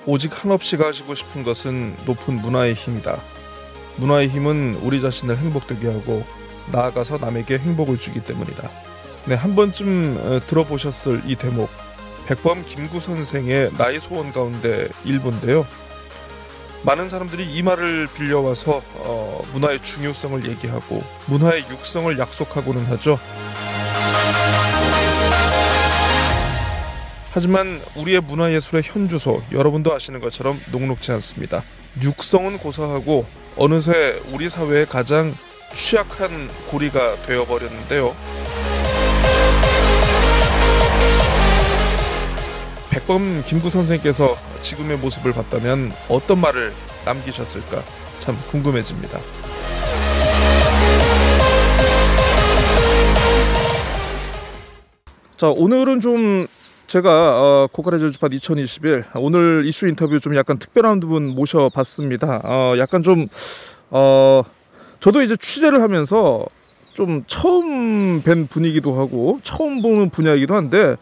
오직 한없이 가지고 싶은 것은 높은 문화의 힘이다. 문화의 힘은 우리 자신을 행복되게 하고 나아가서 남에게 행복을 주기 때문이다. 네, 한 번쯤 들어보셨을 이 대목, 백범 김구 선생의 나의 소원 가운데 일부인데요. 많은 사람들이 이 말을 빌려와서 문화의 중요성을 얘기하고 문화의 육성을 약속하고는 하죠. 하지만 우리의 문화예술의 현주소, 여러분도 아시는 것처럼 녹록지 않습니다. 육성은 고사하고 어느새 우리 사회의 가장 취약한 고리가 되어버렸는데요. 백범 김구 선생께서 지금의 모습을 봤다면 어떤 말을 남기셨을까 참 궁금해집니다. 자, 오늘은 좀 제가 고칼의 저주팟 2021 오늘 이슈 인터뷰 좀 약간 특별한 분 모셔봤습니다. 약간 좀 저도 이제 취재를 하면서 좀 처음 뵌 분이기도 하고 처음 보는 분야이기도 한데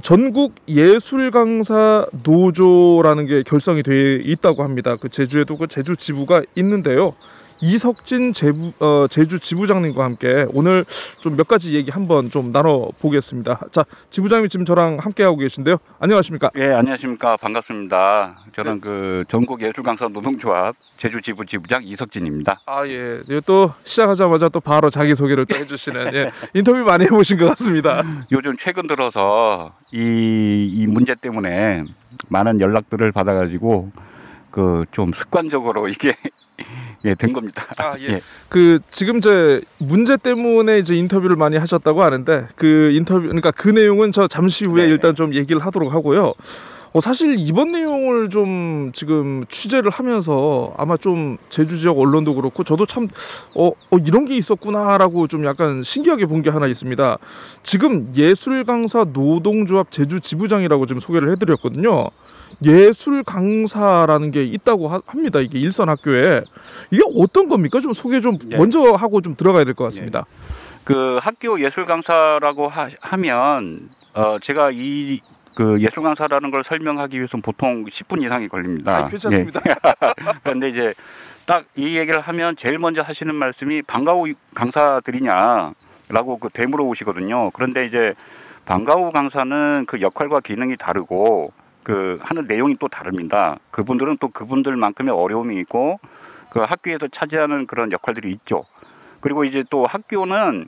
전국 예술 강사 노조라는 게 결성이 돼 있다고 합니다. 그 제주에도 그 제주 지부가 있는데요. 이석진 제주 지부장님과 함께 오늘 좀 몇 가지 얘기 한번 좀 나눠보겠습니다. 자, 지부장님 지금 저랑 함께하고 계신데요. 안녕하십니까? 예, 안녕하십니까. 반갑습니다. 저는 그 전국예술강사노동조합 제주 지부 지부장 이석진입니다. 아, 예. 또 시작하자마자 또 바로 자기소개를 또 해주시는 예, 인터뷰 많이 해보신 것 같습니다. 요즘 최근 들어서 이 문제 때문에 많은 연락들을 받아가지고 그 좀 습관적으로 이게 예, 된 겁니다. 아, 예. 예. 그 지금 제 문제 때문에 이제 인터뷰를 많이 하셨다고 하는데 그 인터뷰 그러니까 그 내용은 저 잠시 후에 네. 일단 좀 얘기를 하도록 하고요. 사실 이번 내용을 좀 지금 취재를 하면서 아마 좀 제주 지역 언론도 그렇고 저도 참 이런 게 있었구나라고 좀 약간 신기하게 본 게 하나 있습니다. 지금 예술 강사 노동조합 제주 지부장이라고 지금 소개를 해드렸거든요. 예술 강사라는 게 있다고 합니다. 이게 일선 학교에 이게 어떤 겁니까? 좀 소개 좀 예. 먼저 하고 좀 들어가야 될 것 같습니다. 예. 그 학교 예술 강사라고 하면 제가 그 예술 강사라는 걸 설명하기 위해서는 보통 10분 이상이 걸립니다. 아, 괜찮습니다. 예. 그런데 이제 딱 이 얘기를 하면 제일 먼저 하시는 말씀이 방과후 강사들이냐라고 그 되물어 오시거든요. 그런데 이제 방과후 강사는 그 역할과 기능이 다르고 그 하는 내용이 또 다릅니다. 그분들은 또 그분들만큼의 어려움이 있고 그 학교에서 차지하는 그런 역할들이 있죠. 그리고 이제 또 학교는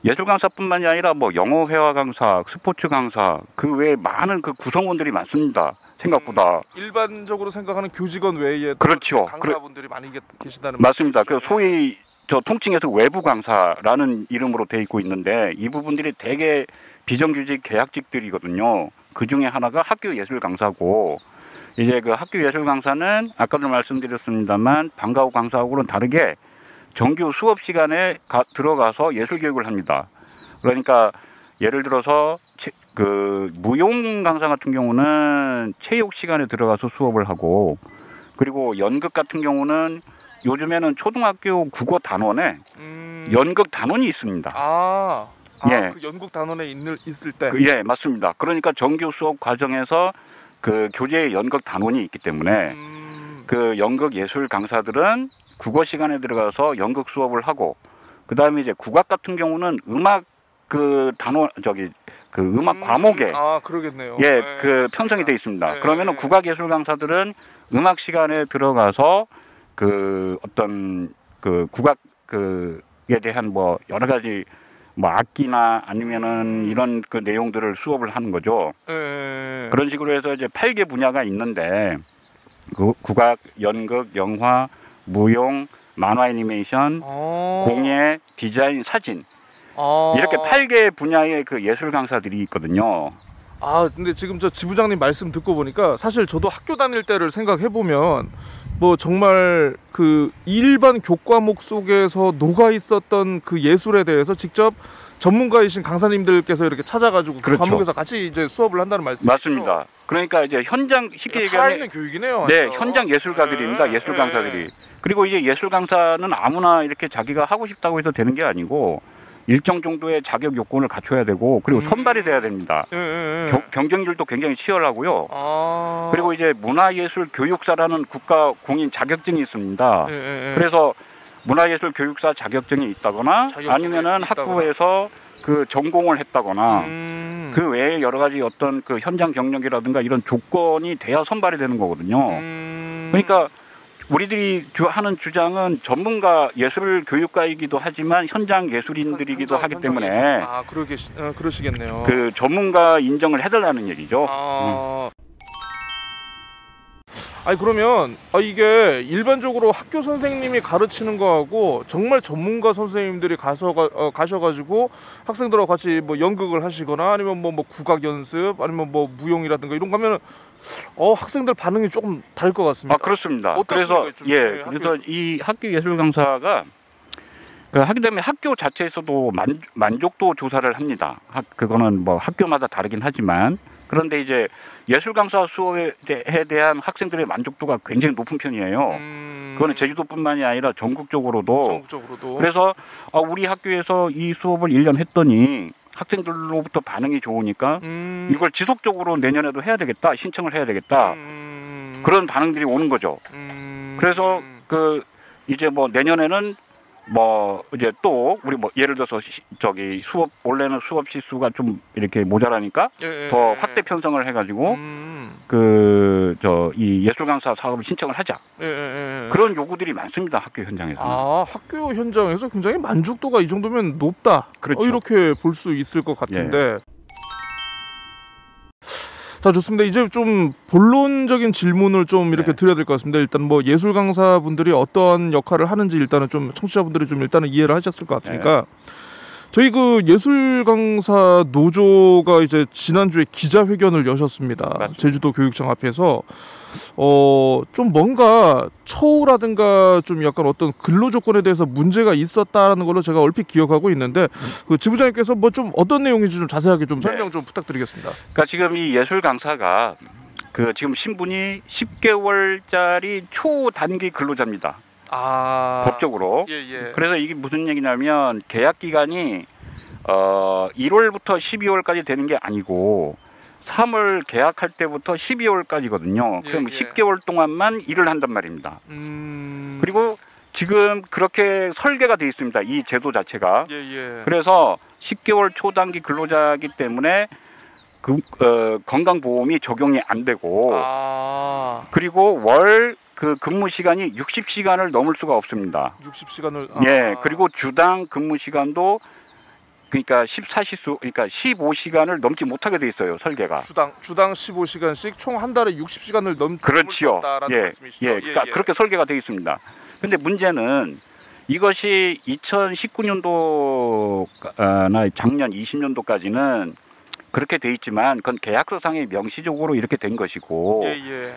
예술 강사뿐만이 아니라 뭐 영어 회화 강사, 스포츠 강사 그 외에 많은 그 구성원들이 많습니다. 생각보다 일반적으로 생각하는 교직원 외에 그렇죠. 강사분들이 많이 계신다는 맞습니다. 그 소위 저 통칭해서 외부 강사라는 이름으로 돼 있고 있는데 이 부분들이 대개 비정규직 계약직들이거든요. 그 중에 하나가 학교 예술 강사고 이제 그 학교 예술 강사는 아까도 말씀드렸습니다만 방과후 강사하고는 다르게 정규 수업 시간에 들어가서 예술 교육을 합니다. 그러니까 예를 들어서 그 무용 강사 같은 경우는 체육 시간에 들어가서 수업을 하고 그리고 연극 같은 경우는 요즘에는 초등학교 국어 단원에 연극 단원이 있습니다. 예. 그 연극 단원에 있을 때. 예, 맞습니다. 그러니까 정규 수업 과정에서 그 교재 연극 단원이 있기 때문에 그 연극 예술 강사들은 국어 시간에 들어가서 연극 수업을 하고 그다음에 이제 국악 같은 경우는 음악 그 단원 그 음악 과목에 그러겠네요. 예, 네, 그 맞습니다. 편성이 돼 있습니다. 네. 그러면은 국악 예술 강사들은 음악 시간에 들어가서 그 어떤 그 국악 그에 대한 뭐 여러 가지 뭐 악기나 아니면은 이런 그 내용들을 수업을 하는 거죠. 그런 식으로 해서 이제 8개 분야가 있는데 그 국악, 연극, 영화, 무용, 만화 애니메이션, 공예, 디자인, 사진 이렇게 8개 분야의 그 예술 강사들이 있거든요. 근데 지금 저 지부장님 말씀 듣고 보니까 사실 저도 학교 다닐 때를 생각해 보면 뭐 정말 그 일반 교과목 속에서 녹아 있었던 그 예술에 대해서 직접 전문가이신 강사님들께서 이렇게 찾아가지고 그렇죠. 그 과목에서 같이 이제 수업을 한다는 말씀이시죠? 맞습니다. 그러니까 이제 현장 쉽게 살아있는 얘기하면 교육이네요. 네, 완전. 현장 예술가들입니다. 네. 예술 강사들이. 그리고 이제 예술 강사는 아무나 이렇게 자기가 하고 싶다고 해서 되는 게 아니고 일정 정도의 자격 요건을 갖춰야 되고 그리고 선발이 돼야 됩니다. 경쟁률도 굉장히 치열하고요. 그리고 이제 문화예술 교육사라는 국가 공인 자격증이 있습니다. 그래서 문화예술 교육사 자격증이 있다거나 아니면은 학부에서 그 전공을 했다거나 그 외에 여러 가지 어떤 그 현장 경력이라든가 이런 조건이 돼야 선발이 되는 거거든요. 그러니까 우리들이 하는 주장은 전문가 예술 교육가이기도 하지만 현장 예술인들이기도 하기 때문에 그러시겠네요. 그 전문가 인정을 해달라는 얘기죠. 아니 그러면 이게 일반적으로 학교 선생님이 가르치는 거하고 정말 전문가 선생님들이 가셔가지고 학생들하고 같이 뭐 연극을 하시거나 아니면 뭐 국악 연습 아니면 뭐 무용이라든가 이런 거 하면은 학생들 반응이 조금 다를 것 같습니다. 그렇습니다. 그래서 그래서 이 학교 예술 강사가 하기 때문에 학교 자체에서도 만족도 조사를 합니다. 그거는 뭐 학교마다 다르긴 하지만 그런데 이제 예술 강사 수업에 대한 학생들의 만족도가 굉장히 높은 편이에요. 그거는 제주도뿐만이 아니라 전국적으로도. 그래서 우리 학교에서 이 수업을 1년 했더니 학생들로부터 반응이 좋으니까 이걸 지속적으로 내년에도 해야 되겠다, 신청을 해야 되겠다. 그런 반응들이 오는 거죠. 그래서 이제 뭐 내년에는 뭐 이제 또 우리 뭐 예를 들어서 수업 원래는 수업 시수가 좀 이렇게 모자라니까 더 확대 편성을 해가지고 이 예술 강사 사업을 신청을 하자. 그런 요구들이 많습니다. 학교 현장에서. 학교 현장에서 굉장히 만족도가 이 정도면 높다. 그렇죠. 이렇게 볼 수 있을 것 같은데. 자, 좋습니다. 이제 좀 본론적인 질문을 좀 이렇게 드려야 될 것 같습니다. 일단 뭐 예술 강사분들이 어떤 역할을 하는지 일단은 좀 청취자분들이 좀 일단은 이해를 하셨을 것 같으니까 저희 그 예술 강사 노조가 이제 지난주에 기자회견을 여셨습니다. 맞습니다. 제주도 교육청 앞에서 좀 뭔가 처우라든가 좀 약간 어떤 근로 조건에 대해서 문제가 있었다는 걸로 제가 얼핏 기억하고 있는데 그 지부장님께서 뭐 좀 어떤 내용인지 좀 자세하게 좀 설명 좀 부탁드리겠습니다. 그러니까 지금 이 예술 강사가 지금 신분이 10개월짜리 초단기 근로자입니다. 법적으로. 그래서 이게 무슨 얘기냐면 계약 기간이 1월부터 12월까지 되는 게 아니고 3월 계약할 때부터 12월까지거든요. 그럼 10개월 동안만 일을 한단 말입니다. 그리고 지금 그렇게 설계가 되어 있습니다. 이 제도 자체가. 그래서 10개월 초단기 근로자이기 때문에 건강보험이 적용이 안 되고 그리고 월 근무 시간이 60시간을 넘을 수가 없습니다. 60시간을 그리고 주당 근무 시간도 그러니까 14시수 그러니까 15시간을 넘지 못하게 돼 있어요. 설계가. 주당 15시간씩 총 한 달에 60시간을 넘을 수 없다라는 말씀이시죠? 그러니까 그렇게 설계가 되어 있습니다. 근데 문제는 이것이 2019년도나 작년 20년도까지는 그렇게 돼 있지만 그건 계약서상에 명시적으로 이렇게 된 것이고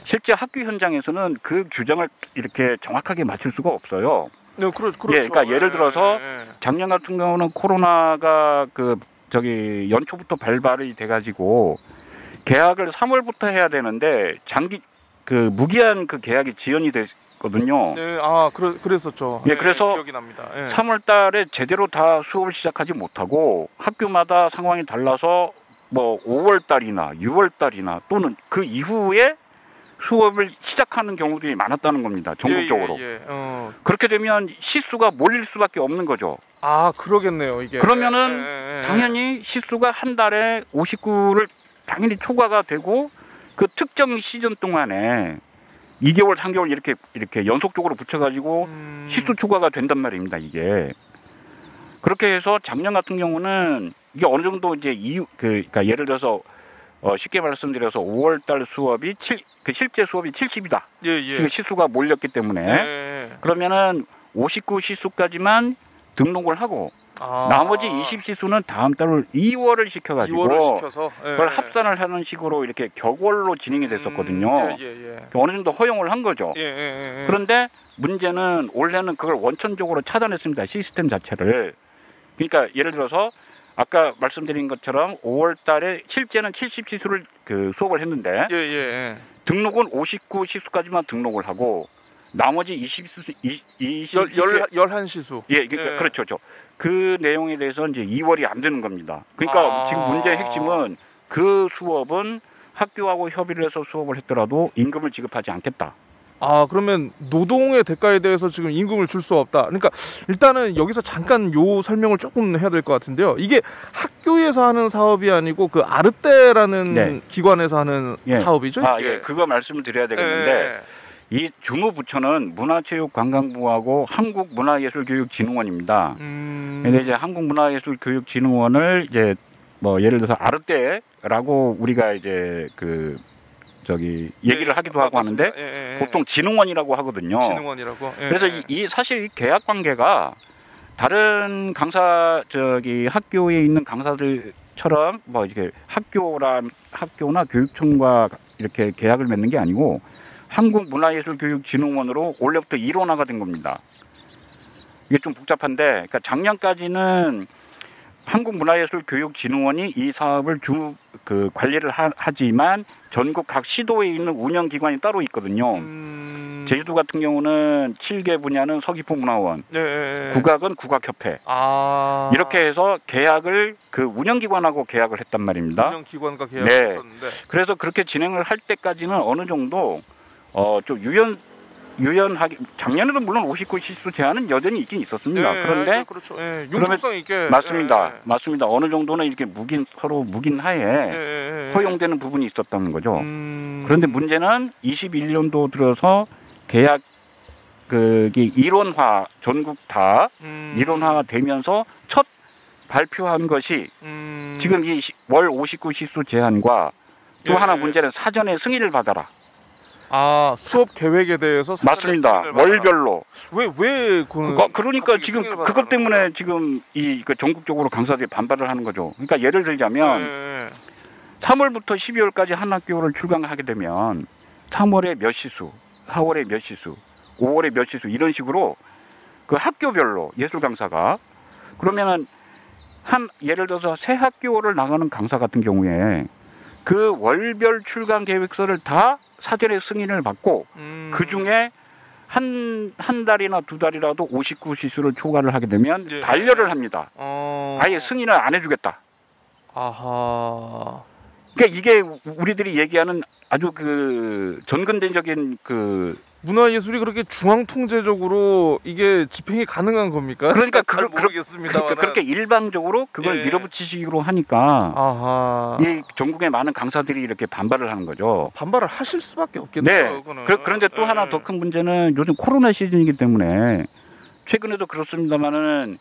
실제 학교 현장에서는 그 규정을 이렇게 정확하게 맞출 수가 없어요. 그렇죠. 그러니까 예를 들어서 작년 같은 경우는 코로나가 연초부터 발발이 돼가지고 계약을 3월부터 해야 되는데 무기한 계약이 지연이 됐거든요. 그랬었죠. 그래서 기억이 납니다. 3월달에 제대로 다 수업을 시작하지 못하고 학교마다 상황이 달라서 뭐 5월달이나 6월달이나 또는 그 이후에 수업을 시작하는 경우들이 많았다는 겁니다. 전국적으로. 그렇게 되면 시수가 몰릴 수밖에 없는 거죠. 그러겠네요. 이게. 그러면은 당연히 시수가 한 달에 59를 당연히 초과가 되고 그 특정 시즌 동안에 2개월, 3개월 이렇게 연속적으로 붙여가지고 시수 초과가 된단 말입니다. 이게. 그렇게 해서 작년 같은 경우는 이게 어느 정도 이제 그러니까 예를 들어서 쉽게 말씀드려서 5월달 수업이 실제 수업이 70이다. 시수가 몰렸기 때문에 그러면은 59 시수까지만 등록을 하고 나머지 20 시수는 다음 달 2월을 시켜가지고 그걸 합산을 하는 식으로 이렇게 격월로 진행이 됐었거든요. 어느 정도 허용을 한 거죠. 그런데 문제는 원래는 그걸 원천적으로 차단했습니다. 시스템 자체를. 그러니까 예를 들어서 아까 말씀드린 것처럼 5월 달에 실제는 70시수를 그 수업을 했는데 예. 등록은 59 시수까지만 등록을 하고 나머지 11 시수. 예, 그러니까 그렇죠. 그 내용에 대해서 이제 2월이 안 되는 겁니다. 그러니까 지금 문제의 핵심은 그 수업은 학교하고 협의를 해서 수업을 했더라도 임금을 지급하지 않겠다. 그러면 노동의 대가에 대해서 지금 임금을 줄 수 없다. 그러니까 일단은 여기서 잠깐 요 설명을 조금 해야 될 것 같은데요. 이게 학교에서 하는 사업이 아니고 그 아르떼라는 기관에서 하는 사업이죠. 예, 그거 말씀을 드려야 되겠는데 이 주무부처는 문화체육관광부하고 한국문화예술교육진흥원입니다. 근데 이제 한국문화예술교육진흥원을 이제 뭐 예를 들어서 아르떼라고 우리가 이제 얘기를 하기도 하고 하는데 보통 진흥원이라고 하거든요. 진흥원이라고. 그래서 이 사실 계약 관계가 다른 강사 학교에 있는 강사들처럼 뭐 이렇게 학교나 교육청과 이렇게 계약을 맺는 게 아니고 한국문화예술교육진흥원으로 올해부터 일원화가 된 겁니다. 이게 좀 복잡한데, 그러니까 작년까지는 한국문화예술교육진흥원이 이 사업을 관리를 하지만 전국 각 시도에 있는 운영기관이 따로 있거든요. 제주도 같은 경우는 7개 분야는 서귀포문화원, 국악은 국악협회. 이렇게 해서 계약을 그 운영기관하고 계약을 했단 말입니다. 운영기관과 계약을 했었는데. 그래서 그렇게 진행을 할 때까지는 어느 정도 좀 유연하게 작년에도 물론 59시수 제한은 여전히 있긴 있었습니다. 그런데 그렇죠. 융통성 있게 맞습니다. 어느 정도는 이렇게 서로 묵인하에 허용되는 부분이 있었다는 거죠. 그런데 문제는 21년도 들어서 계약 일원화 전국 다 일원화가 되면서 첫 발표한 것이 지금 이 월 59시수 제한과 또 하나 문제는 사전에 승인을 받아라. 수업 계획에 대해서 맞습니다. 월별로. 그러니까 지금 그것 때문에 지금 전국적으로 강사들이 반발을 하는 거죠. 그러니까 예를 들자면 3월부터 12월까지 한 학교를 출강하게 되면 3월에 몇 시수, 4월에 몇 시수, 5월에 몇 시수 이런 식으로 그 학교별로 예술 강사가 그러면은 예를 들어서 새 학교를 나가는 강사 같은 경우에 그 월별 출강 계획서를 다 사전에 승인을 받고 그 중에 한 달이나 두 달이라도 59시수를 초과를 하게 되면 반려를 합니다. 아예 승인을 안 해주겠다. 그러니까 이게 우리들이 얘기하는 아주 전근대적인 문화예술이 그렇게 중앙통제적으로 이게 집행이 가능한 겁니까? 그러니까 모르겠습니다. 그렇게 일방적으로 그걸 밀어붙이시기로 하니까 이 전국의 많은 강사들이 이렇게 반발을 하는 거죠. 반발을 하실 수밖에 없겠네요. 그런데 또 하나 더 큰 문제는 요즘 코로나 시즌이기 때문에 최근에도 그렇습니다만은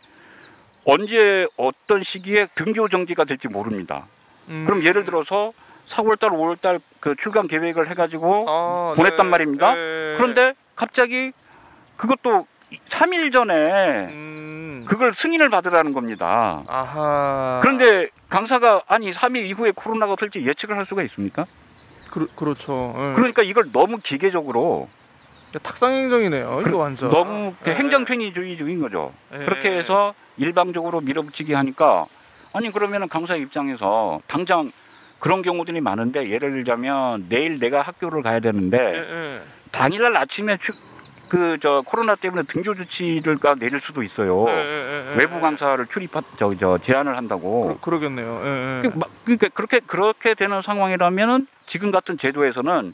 언제 어떤 시기에 등교 정지가 될지 모릅니다. 그럼 예를 들어서 4월달, 5월달 그 출강 계획을 해가지고 보냈단 말입니다. 그런데 갑자기 그것도 3일 전에 그걸 승인을 받으라는 겁니다. 그런데 강사가 3일 이후에 코로나가 될지 예측을 할 수가 있습니까? 그렇죠. 그러니까 이걸 너무 기계적으로 탁상행정이네요. 이거 완전 너무 행정편의주의적인 거죠. 그렇게 해서 일방적으로 밀어붙이게 하니까 그러면은 강사 입장에서 당장 그런 경우들이 많은데 예를 들자면 내일 내가 학교를 가야 되는데 당일날 아침에 코로나 때문에 등교 조치를 내릴 수도 있어요. 외부 강사를 제한을 한다고. 그러겠네요. 그러니까 그렇게 되는 상황이라면은 지금 같은 제도에서는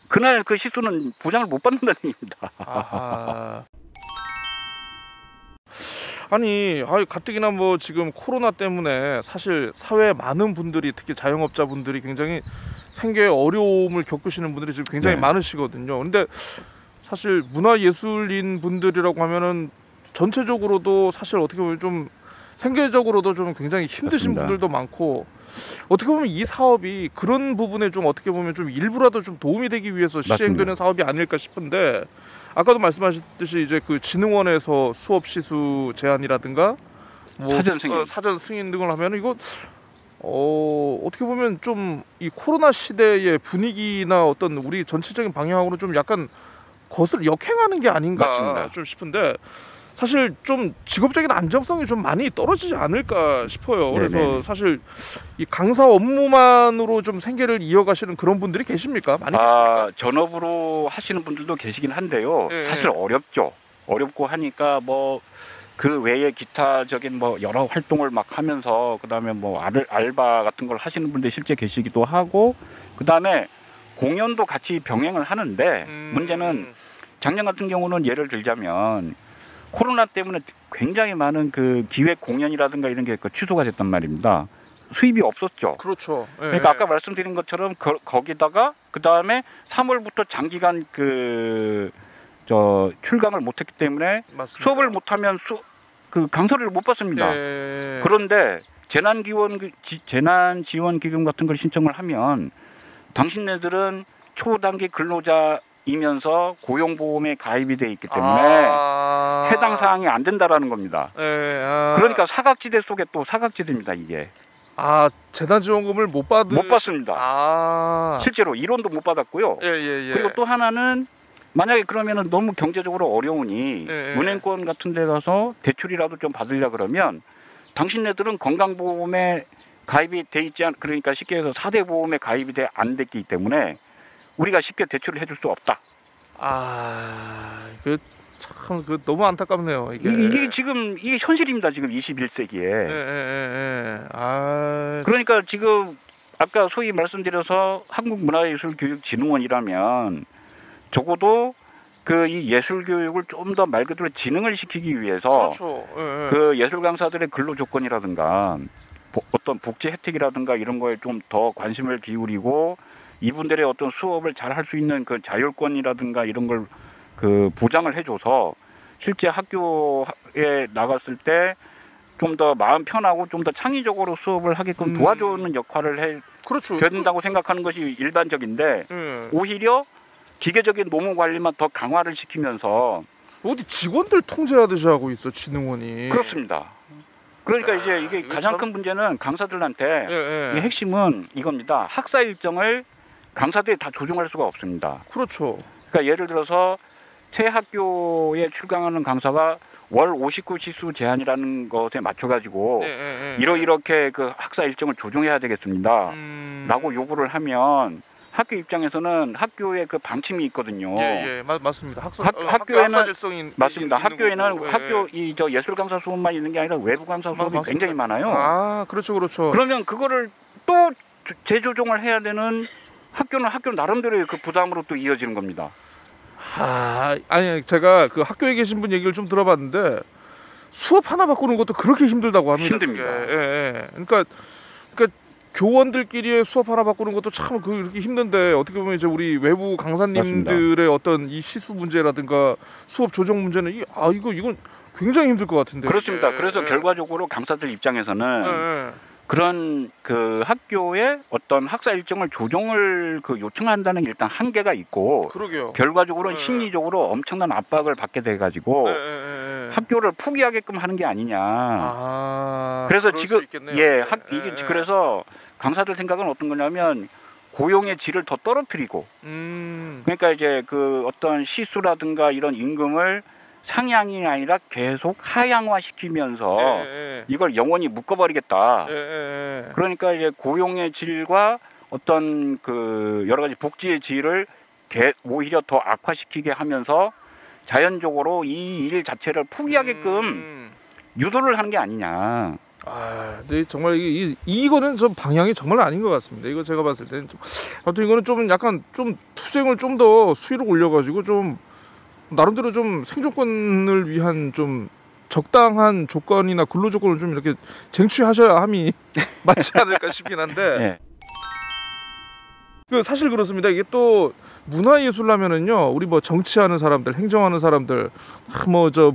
그날 그 시수는 보장을 못 받는다는 얘기입니다. 가뜩이나 지금 코로나 때문에 사실 사회 많은 분들이 특히 자영업자분들이 굉장히 생계에 어려움을 겪으시는 분들이 지금 굉장히 많으시거든요. 근데 사실 문화예술인 분들이라고 하면은 전체적으로도 사실 어떻게 보면 좀 생계적으로도 좀 굉장히 힘드신 맞습니다. 분들도 많고 어떻게 보면 이 사업이 그런 부분에 좀 어떻게 보면 좀 일부라도 좀 도움이 되기 위해서 시행되는 사업이 아닐까 싶은데 아까도 말씀하셨듯이 이제 진흥원에서 수업 시수 제한이라든가 사전 승인 등을 하면 이거 어떻게 보면 좀 이 코로나 시대의 분위기나 어떤 우리 전체적인 방향으로 좀 약간 역행하는 게 아닌가 맞습니다. 좀 싶은데 사실 좀 직업적인 안정성이 좀 많이 떨어지지 않을까 싶어요. 그래서 네네. 사실 이 강사 업무만으로 좀 생계를 이어가시는 그런 분들이 계십니까? 많이 계십니까? 전업으로 하시는 분들도 계시긴 한데요. 예, 사실 예. 어렵죠. 어렵고 하니까 뭐 그 외에 기타적인 뭐 여러 활동을 막 하면서 그다음에 뭐 알바 같은 걸 하시는 분들 실제 계시기도 하고 그다음에 공연도 같이 병행을 하는데 문제는 작년 같은 경우는 예를 들자면 코로나 때문에 굉장히 많은 그 기획 공연이라든가 이런 게 취소가 됐단 말입니다. 수입이 없었죠. 그렇죠. 예, 그러니까 예. 아까 말씀드린 것처럼 거기다가 그 다음에 3월부터 장기간 출강을 못했기 때문에 맞습니다. 수업을 못하면 그 강사료를 못 받습니다. 예. 그런데 재난 지원 기금 같은 걸 신청을 하면 당신네들은 초단기 근로자이면서 고용보험에 가입이 돼 있기 때문에 해당 사항이 안 된다라는 겁니다. 예, 그러니까 사각지대 속에 또 사각지대입니다, 이게. 재난지원금을 못 받습니다. 실제로 1원도 못 받았고요. 예. 그리고 또 하나는 만약에 그러면은 너무 경제적으로 어려우니 예. 은행권 같은 데 가서 대출이라도 좀 받으려 그러면 당신네들은 건강보험에 가입이 돼 있지 그러니까 쉽게 해서 4대 보험에 가입이 안 됐기 때문에 우리가 쉽게 대출을 해줄 수 없다. 그 너무 안타깝네요. 이게 지금 이게 현실입니다. 지금 21세기에. 예. 그러니까 지금 아까 소위 말씀드려서 한국문화예술교육진흥원이라면 적어도 이 예술 교육을 좀 더 말 그대로 진흥을 시키기 위해서 그렇죠. 그 예술 강사들의 근로 조건이라든가 어떤 복지 혜택이라든가 이런 거에 좀 더 관심을 기울이고 이분들의 어떤 수업을 잘 할 수 있는 그 자율권이라든가 이런 걸 그 보장을 해줘서 실제 학교에 나갔을 때 좀 더 마음 편하고 좀 더 창의적으로 수업을 하게끔 도와주는 역할을 그렇죠. 된다고 생각하는 것이 일반적인데 오히려 기계적인 노무 관리만 더 강화를 시키면서 어디 직원들 통제하듯이 하고 있어 진흥원이. 그렇습니다. 그러니까 이제 이게 가장 큰 문제는 강사들한테 이 핵심은 이겁니다. 학사 일정을 강사들이 다 조정할 수가 없습니다. 그렇죠. 그러니까 예를 들어서 새 학교에 출강하는 강사가 월 59시수 제한이라는 것에 맞춰가지고 이렇게 그 학사 일정을 조정해야 되겠습니다. 라고 요구를 하면 학교 입장에서는 학교에 그 방침이 있거든요. 맞습니다. 학교에는 일성이 맞습니다. 학교에는 거고. 학교 예술 강사 수업만 있는 게 아니라 외부 강사 수업이 굉장히 많아요. 그렇죠. 그러면 그거를 또 재조정을 해야 되는 학교는 나름대로의 그 부담으로 또 이어지는 겁니다. 아니 제가 그 학교에 계신 분 얘기를 좀 들어봤는데 수업 하나 바꾸는 것도 그렇게 힘들다고 합니다. 힘듭니다. 그러니까 교원들끼리의 수업 하나 바꾸는 것도 참 그렇게 힘든데 어떻게 보면 이제 우리 외부 강사님들의 맞습니다. 어떤 이 시수 문제라든가 수업 조정 문제는 이건 굉장히 힘들 것 같은데. 그렇습니다. 그래서 결과적으로 강사들 입장에서는 그런 그 학교의 어떤 학사 일정을 조정을 요청한다는 게 일단 한계가 있고 그러게요. 결과적으로는 심리적으로 엄청난 압박을 받게 돼 가지고 학교를 포기하게끔 하는 게 아니냐. 그래서 지금 이게 그래서 강사들 생각은 어떤 거냐면 고용의 질을 더 떨어뜨리고 그러니까 이제 그 어떤 시수라든가 이런 임금을 상향이 아니라 계속 하향화 시키면서 이걸 영원히 묶어버리겠다. 그러니까 이제 고용의 질과 어떤 그 여러 가지 복지의 질을 오히려 더 악화시키게 하면서 자연적으로 이 일 자체를 포기하게끔 유도를 하는 게 아니냐. 근데 정말 이거는 좀 방향이 정말 아닌 것 같습니다. 이거 제가 봤을 때는 아무튼 이거는 좀 약간 좀 투쟁을 좀 더 수위로 올려가지고 좀 나름대로 좀 생존권을 위한 좀 적당한 조건이나 근로 조건을 좀 이렇게 쟁취하셔야 함이 맞지 않을까 싶긴 한데. 사실 그렇습니다. 이게 또 문화예술하면은요, 우리 뭐 정치하는 사람들, 행정하는 사람들,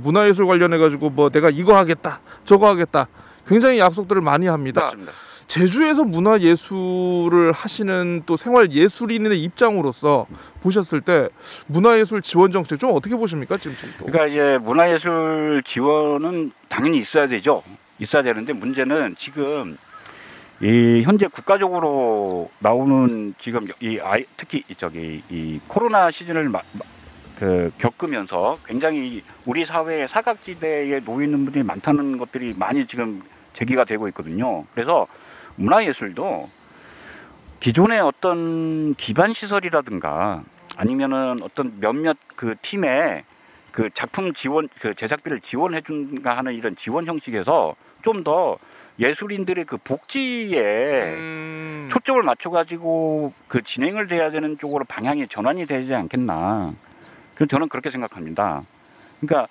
문화예술 관련해 가지고 내가 이거 하겠다, 저거 하겠다, 굉장히 약속들을 많이 합니다. 맞습니다. 제주에서 문화예술을 하시는 또 생활예술인의 입장으로서 보셨을 때 문화예술 지원 정책 좀 어떻게 보십니까 지금 또? 그러니까 이제 문화예술 지원은 당연히 있어야 되죠. 있어야 되는데 문제는 지금 이 현재 국가적으로 나오는 지금 특히 이 코로나 시즌을 겪으면서 굉장히 우리 사회의 사각지대에 놓여 있는 분들이 많다는 것들이 많이 지금 제기가 되고 있거든요. 그래서 문화예술도 기존의 어떤 기반 시설이라든가 아니면은 어떤 몇몇 그 팀의 그 작품 지원, 그 제작비를 지원해 준가 하는 이런 지원 형식에서 좀 더 예술인들의 그 복지에 초점을 맞춰가지고 그 진행을 돼야 되는 쪽으로 방향이 전환이 되지 않겠나. 그래서 저는 그렇게 생각합니다. 그러니까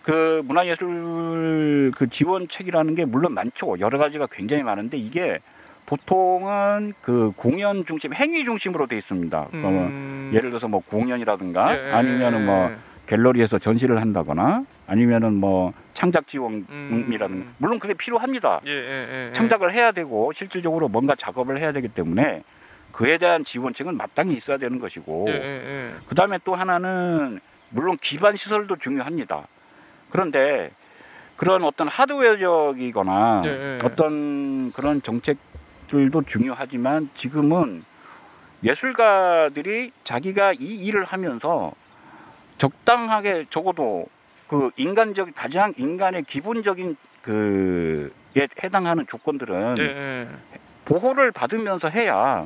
그 문화예술 그 지원책이라는 게 물론 많죠. 여러 가지가 굉장히 많은데 이게 보통은 그 공연 중심, 행위 중심으로 돼 있습니다. 예를 들어서 뭐 공연이라든가 예. 아니면은 뭐 갤러리에서 전시를 한다거나 아니면은 뭐 창작 지원이라든가 물론 그게 필요합니다. 창작을 해야 되고 실질적으로 뭔가 작업을 해야 되기 때문에 그에 대한 지원책은 마땅히 있어야 되는 것이고 그다음에 또 하나는 물론 기반 시설도 중요합니다. 그런데 그런 어떤 하드웨어적이거나 어떤 그런 정책들도 중요하지만 지금은 예술가들이 자기가 이 일을 하면서 적당하게 적어도 그 인간적 가장 인간의 기본적인 그에 해당하는 조건들은 보호를 받으면서 해야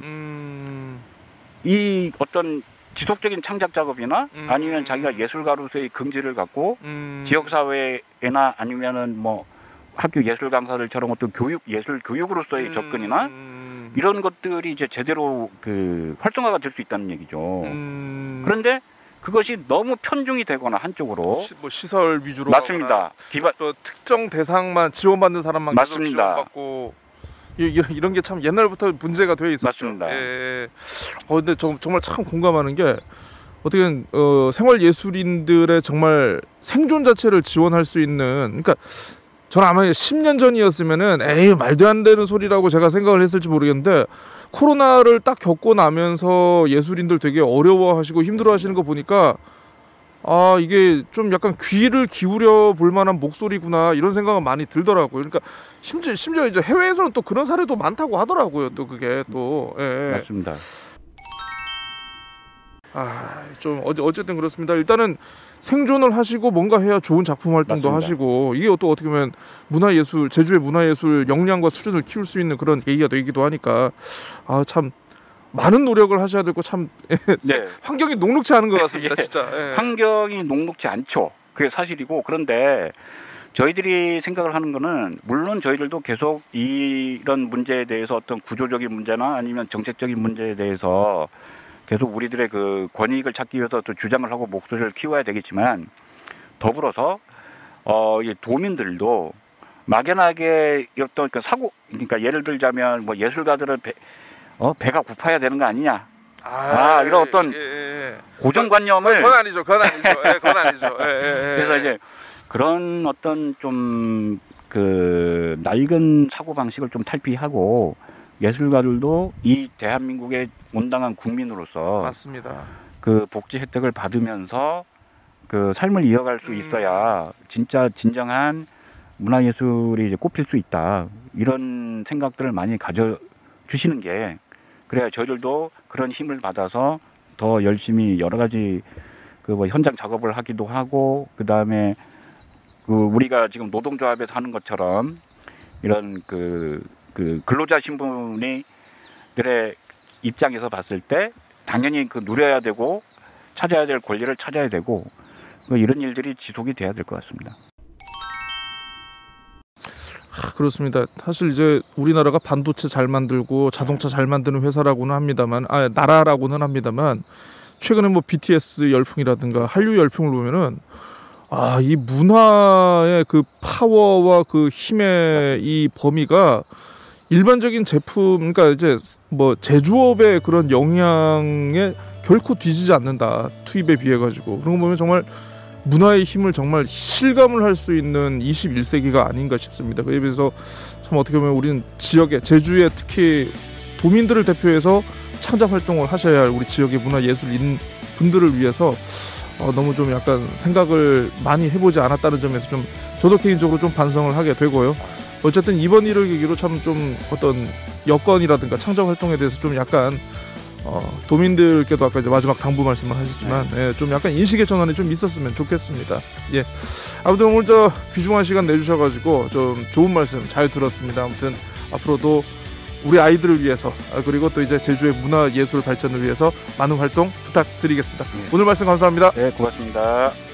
이 어떤 지속적인 창작 작업이나 아니면 자기가 예술가로서의 긍지를 갖고 지역 사회나 아니면은 뭐 학교 예술 강사들처럼 어떤 예술 교육으로서의 접근이나 이런 것들이 이제 제대로 그 활성화가 될 수 있다는 얘기죠. 그런데 그것이 너무 편중이 되거나 한쪽으로 뭐 시설 위주로 맞습니다. 기반 또 특정 대상만 지원받는 사람만 계속 맞습니다. 지원받고 이런 게 참 옛날부터 문제가 되어 있었죠. 맞습니다. 근데 정말 참 공감하는 게 어떻게 생활 예술인들의 정말 생존 자체를 지원할 수 있는 그러니까 저는 아마 10년 전이었으면은 에이 말도 안 되는 소리라고 제가 생각을 했을지 모르겠는데 코로나를 딱 겪고 나면서 예술인들 되게 어려워하시고 힘들어하시는 거 보니까 아 이게 좀 약간 귀를 기울여 볼 만한 목소리구나 이런 생각은 많이 들더라고요. 그러니까 심지어 이제 해외에서는 또 그런 사례도 많다고 하더라고요. 또 그게 또 맞습니다. 좀 어쨌든 그렇습니다. 일단은 생존을 하시고 뭔가 해야 좋은 작품 활동도 맞습니다. 하시고 이게 또 어떻게 보면 문화예술 제주의 문화예술 역량과 수준을 키울 수 있는 그런 계기가 되기도 하니까 참 많은 노력을 하셔야 되고 참 환경이 녹록지 않은 것 같습니다. 진짜 환경이 녹록지 않죠. 그게 사실이고 그런데 저희들이 생각을 하는 거는 물론 저희들도 계속 이런 문제에 대해서 어떤 구조적인 문제나 아니면 정책적인 문제에 대해서 계속 우리들의 그 권익을 찾기 위해서 또 주장을 하고 목소리를 키워야 되겠지만 더불어서 이 도민들도 막연하게 어떤 그 사고 그러니까 예를 들자면 뭐 예술가들은 배가 고파야 되는 거 아니냐 이런 어떤 고정관념을 그건 아니죠. 그래서 이제 그런 어떤 좀 그 낡은 사고 방식을 좀 탈피하고 예술가들도 이 대한민국의 온당한 국민으로서 맞습니다. 그 복지 혜택을 받으면서 그 삶을 이어갈 수 있어야 진짜 진정한 문화예술이 이제 꼽힐 수 있다. 이런 생각들을 많이 가져주시는 게 그래야 저희들도 그런 힘을 받아서 더 열심히 여러 가지 그 뭐 현장 작업을 하기도 하고 그 다음에 그 우리가 지금 노동조합에서 하는 것처럼 이런 그 근로자 신분이들의 입장에서 봤을 때 당연히 그 누려야 되고 찾아야 될 권리를 찾아야 되고 이런 일들이 지속이 돼야 될 것 같습니다. 그렇습니다. 사실 이제 우리나라가 반도체 잘 만들고 자동차 잘 만드는 회사라고는 합니다만, 나라라고는 합니다만, 최근에 뭐 BTS 열풍이라든가 한류 열풍을 보면은 이 문화의 그 파워와 그 힘의 이 범위가 일반적인 제품, 그러니까 이제 뭐 제조업의 그런 영향에 결코 뒤지지 않는다. 투입에 비해 가지고 그런 거 보면 정말 문화의 힘을 정말 실감을 할 수 있는 21세기가 아닌가 싶습니다. 그에 비해서 참 어떻게 보면 우리는 지역의 제주의 특히 도민들을 대표해서 창작 활동을 하셔야 할 우리 지역의 문화예술인 분들을 위해서 너무 좀 약간 생각을 많이 해보지 않았다는 점에서 좀 저도 개인적으로 좀 반성을 하게 되고요. 어쨌든 이번 일을 계기로 참 좀 어떤 여건이라든가 창작 활동에 대해서 좀 약간 도민들께도 아까 이제 마지막 당부 말씀을 하셨지만 예, 좀 약간 인식의 전환이 좀 있었으면 좋겠습니다. 예. 아무튼 오늘 저 귀중한 시간 내주셔가지고 좀 좋은 말씀 잘 들었습니다. 아무튼 앞으로도 우리 아이들을 위해서 그리고 또 이제 제주의 문화 예술 발전을 위해서 많은 활동 부탁드리겠습니다. 오늘 말씀 감사합니다. 네, 고맙습니다.